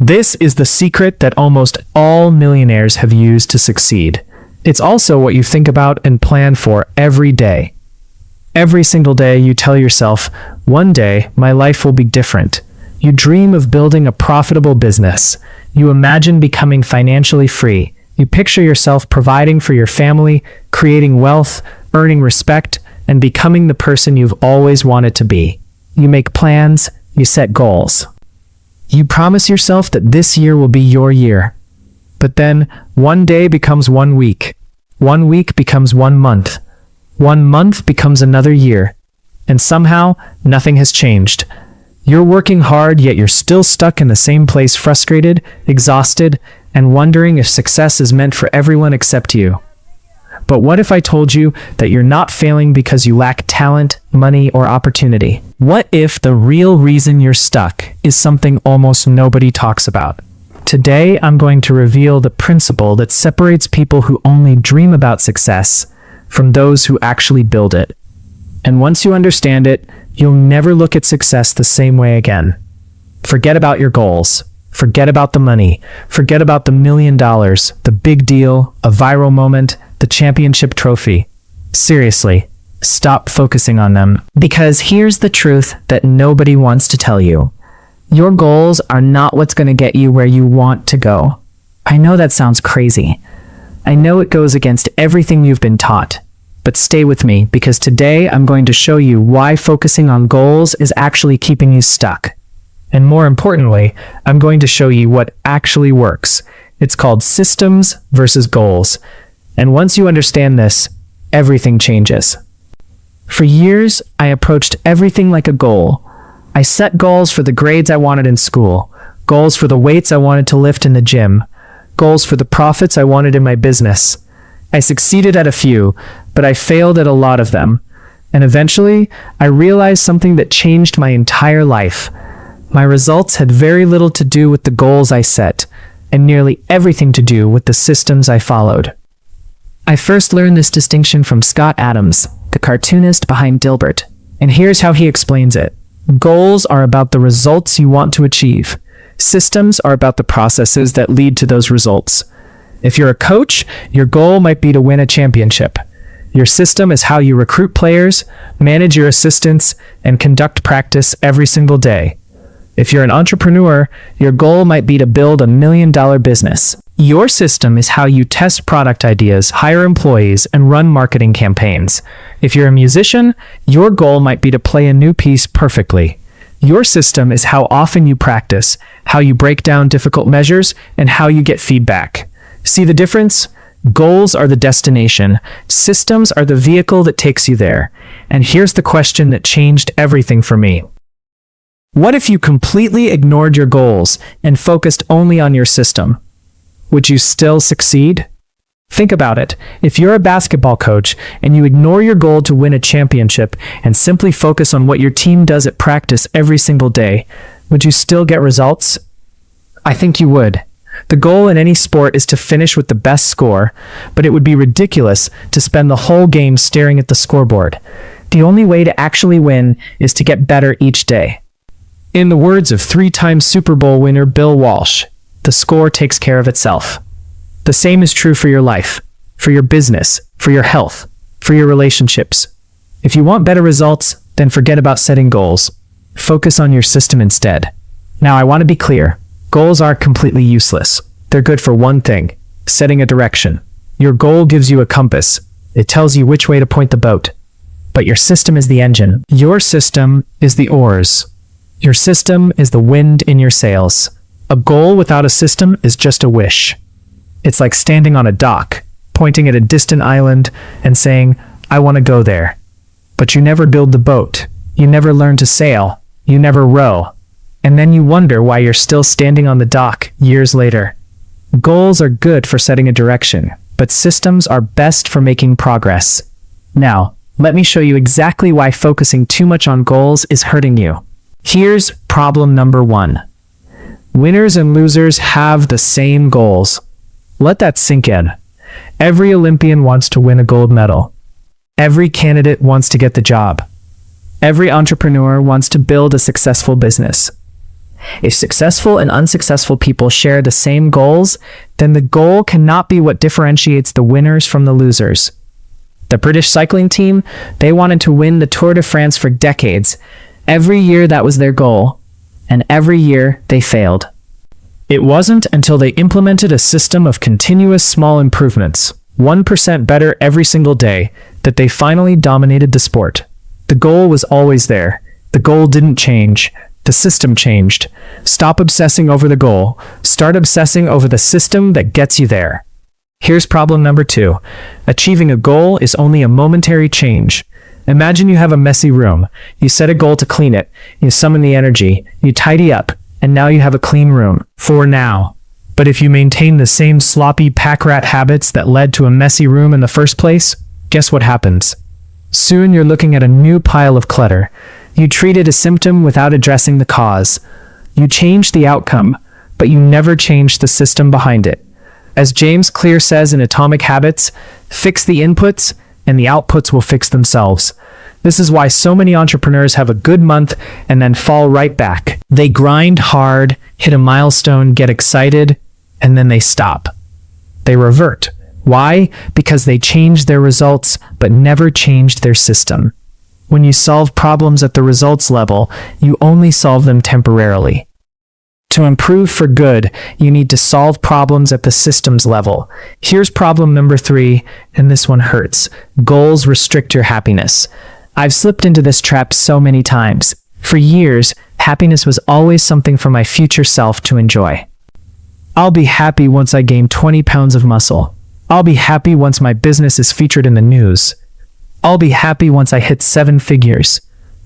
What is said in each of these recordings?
This is the secret that almost all millionaires have used to succeed. It's also what you think about and plan for every day. Every single day you tell yourself, one day my life will be different. You dream of building a profitable business. You imagine becoming financially free. You picture yourself providing for your family, creating wealth, earning respect, and becoming the person you've always wanted to be. You make plans, you set goals. You promise yourself that this year will be your year. But then, one day becomes 1 week. 1 week becomes 1 month. 1 month becomes another year. And somehow, nothing has changed. You're working hard, yet you're still stuck in the same place, frustrated, exhausted, and wondering if success is meant for everyone except you. But what if I told you that you're not failing because you lack talent, money, or opportunity? What if the real reason you're stuck is something almost nobody talks about? Today, I'm going to reveal the principle that separates people who only dream about success from those who actually build it. And once you understand it, you'll never look at success the same way again. Forget about your goals. Forget about the money. Forget about the $1 million, the big deal, a viral moment, the championship trophy. Seriously, stop focusing on them. Because here's the truth that nobody wants to tell you. Your goals are not what's going to get you where you want to go. I know that sounds crazy. I know it goes against everything you've been taught. But stay with me, because today I'm going to show you why focusing on goals is actually keeping you stuck. And more importantly, I'm going to show you what actually works. It's called systems versus goals. And once you understand this, everything changes. For years, I approached everything like a goal. I set goals for the grades I wanted in school, goals for the weights I wanted to lift in the gym, goals for the profits I wanted in my business. I succeeded at a few, but I failed at a lot of them. And eventually, I realized something that changed my entire life. My results had very little to do with the goals I set, and nearly everything to do with the systems I followed. I first learned this distinction from Scott Adams, the cartoonist behind Dilbert, and here's how he explains it. Goals are about the results you want to achieve. Systems are about the processes that lead to those results. If you're a coach, your goal might be to win a championship. Your system is how you recruit players, manage your assistants, and conduct practice every single day. If you're an entrepreneur, your goal might be to build $1 million business. Your system is how you test product ideas, hire employees, and run marketing campaigns. If you're a musician, your goal might be to play a new piece perfectly. Your system is how often you practice, how you break down difficult measures, and how you get feedback. See the difference? Goals are the destination. Systems are the vehicle that takes you there. And here's the question that changed everything for me. What if you completely ignored your goals and focused only on your system? Would you still succeed? Think about it. If you're a basketball coach and you ignore your goal to win a championship and simply focus on what your team does at practice every single day, would you still get results? I think you would. The goal in any sport is to finish with the best score, but it would be ridiculous to spend the whole game staring at the scoreboard. The only way to actually win is to get better each day. In the words of 3-time Super Bowl winner Bill Walsh, the score takes care of itself. The same is true for your life, for your business, for your health, for your relationships. If you want better results, then forget about setting goals. Focus on your system instead. Now, I want to be clear. Goals aren't completely useless. They're good for one thing, setting a direction. Your goal gives you a compass. It tells you which way to point the boat. But your system is the engine. Your system is the oars. Your system is the wind in your sails. A goal without a system is just a wish. It's like standing on a dock, pointing at a distant island and saying, I want to go there. But you never build the boat. You never learn to sail. You never row. And then you wonder why you're still standing on the dock years later. Goals are good for setting a direction, but systems are best for making progress. Now, let me show you exactly why focusing too much on goals is hurting you. Here's problem number 1. Winners and losers have the same goals. Let that sink in. Every Olympian wants to win a gold medal. Every candidate wants to get the job. Every entrepreneur wants to build a successful business. If successful and unsuccessful people share the same goals, then the goal cannot be what differentiates the winners from the losers. The British cycling team, they wanted to win the Tour de France for decades. Every year that was their goal, and every year they failed. It wasn't until they implemented a system of continuous small improvements, 1% better every single day, that they finally dominated the sport. The goal was always there. The goal didn't change. The system changed. Stop obsessing over the goal. Start obsessing over the system that gets you there. Here's problem number 2. Achieving a goal is only a momentary change. Imagine you have a messy room. You set a goal to clean it. You summon the energy. You tidy up. And now you have a clean room. For now. But if you maintain the same sloppy pack rat habits that led to a messy room in the first place, guess what happens? Soon you're looking at a new pile of clutter. You treated a symptom without addressing the cause. You changed the outcome, but you never changed the system behind it. As James Clear says in Atomic Habits, fix the inputs and the outputs will fix themselves. This is why so many entrepreneurs have a good month and then fall right back. They grind hard, hit a milestone, get excited, and then they stop. They revert. Why? Because they changed their results but never changed their system. When you solve problems at the results level, you only solve them temporarily. To improve for good, you need to solve problems at the systems level. Here's problem number 3, and this one hurts. Goals restrict your happiness. I've slipped into this trap so many times. For years, happiness was always something for my future self to enjoy. I'll be happy once I gain 20 pounds of muscle. I'll be happy once my business is featured in the news. I'll be happy once I hit 7 figures.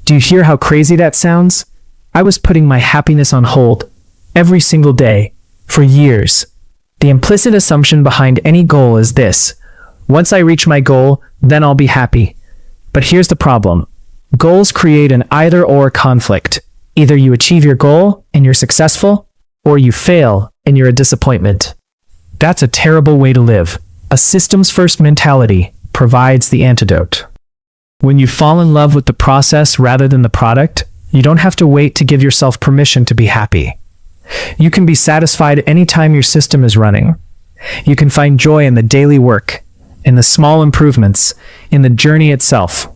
Do you hear how crazy that sounds? I was putting my happiness on hold every single day for years. The implicit assumption behind any goal is this: once I reach my goal, then I'll be happy. But here's the problem. Goals create an either-or conflict. Either you achieve your goal and you're successful, or you fail and you're a disappointment. That's a terrible way to live. A systems-first mentality provides the antidote. When you fall in love with the process rather than the product, you don't have to wait to give yourself permission to be happy. You can be satisfied anytime your system is running. You can find joy in the daily work, in the small improvements, in the journey itself.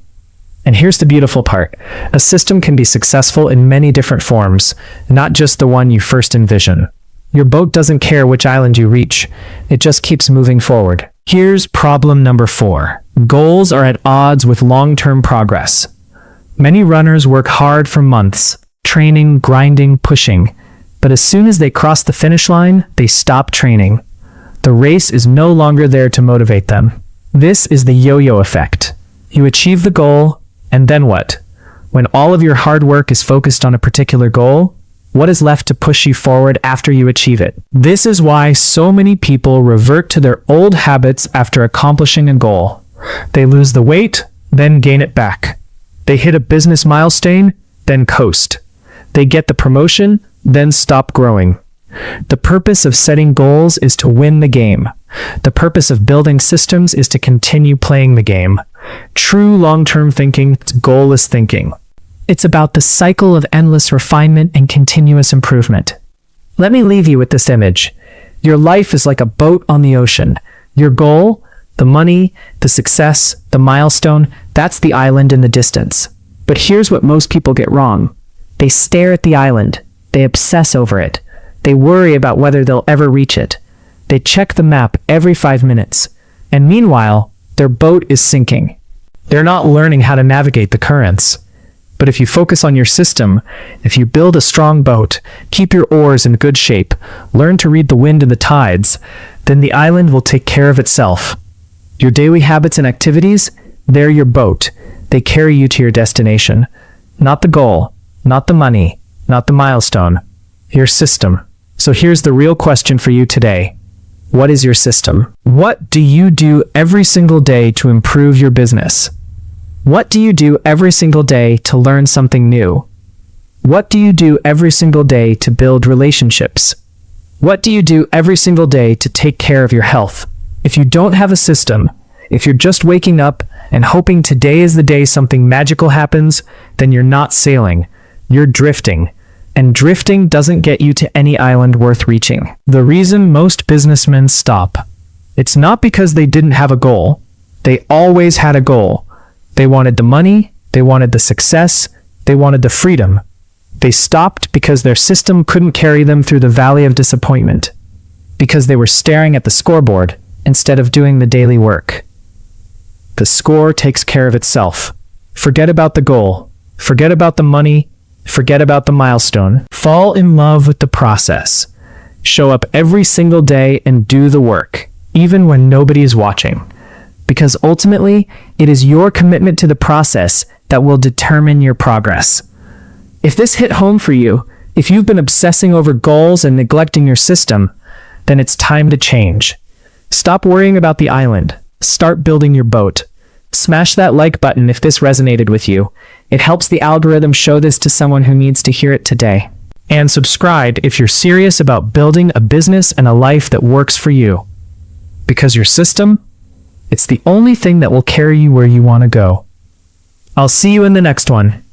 And here's the beautiful part. A system can be successful in many different forms, not just the one you first envision. Your boat doesn't care which island you reach. It just keeps moving forward. Here's problem number 4. Goals are at odds with long-term progress. Many runners work hard for months, training, grinding, pushing. But as soon as they cross the finish line, they stop training. The race is no longer there to motivate them. This is the yo-yo effect. You achieve the goal, and then what? When all of your hard work is focused on a particular goal, what is left to push you forward after you achieve it? This is why so many people revert to their old habits after accomplishing a goal. They lose the weight, then gain it back. They hit a business milestone, then coast. They get the promotion, then stop growing. The purpose of setting goals is to win the game. The purpose of building systems is to continue playing the game. True long-term thinking is goalless thinking. It's about the cycle of endless refinement and continuous improvement. Let me leave you with this image. Your life is like a boat on the ocean. Your goal, the money, the success, the milestone, that's the island in the distance. But here's what most people get wrong. They stare at the island. They obsess over it. They worry about whether they'll ever reach it. They check the map every 5 minutes. And meanwhile, their boat is sinking. They're not learning how to navigate the currents. But if you focus on your system, if you build a strong boat, keep your oars in good shape, learn to read the wind and the tides, then the island will take care of itself. Your daily habits and activities, they're your boat. They carry you to your destination. Not the goal, not the money, not the milestone, your system. So here's the real question for you today. What is your system? What do you do every single day to improve your business? What do you do every single day to learn something new? What do you do every single day to build relationships? What do you do every single day to take care of your health? If you don't have a system, if you're just waking up and hoping today is the day something magical happens, then you're not sailing, you're drifting. and drifting doesn't get you to any island worth reaching. The reason most businessmen stop, it's not because they didn't have a goal. They always had a goal. They wanted the money, they wanted the success, they wanted the freedom. They stopped because their system couldn't carry them through the valley of disappointment, because they were staring at the scoreboard instead of doing the daily work. The score takes care of itself. Forget about the goal. Forget about the money. Forget about the milestone. Fall in love with the process. Show up every single day and do the work, even when nobody is watching. Because ultimately, it is your commitment to the process that will determine your progress. If this hit home for you, if you've been obsessing over goals and neglecting your system, then it's time to change. Stop worrying about the island. Start building your boat. Smash that like button if this resonated with you. It helps the algorithm show this to someone who needs to hear it today. And subscribe if you're serious about building a business and a life that works for you. Because your system, it's the only thing that will carry you where you want to go. I'll see you in the next one.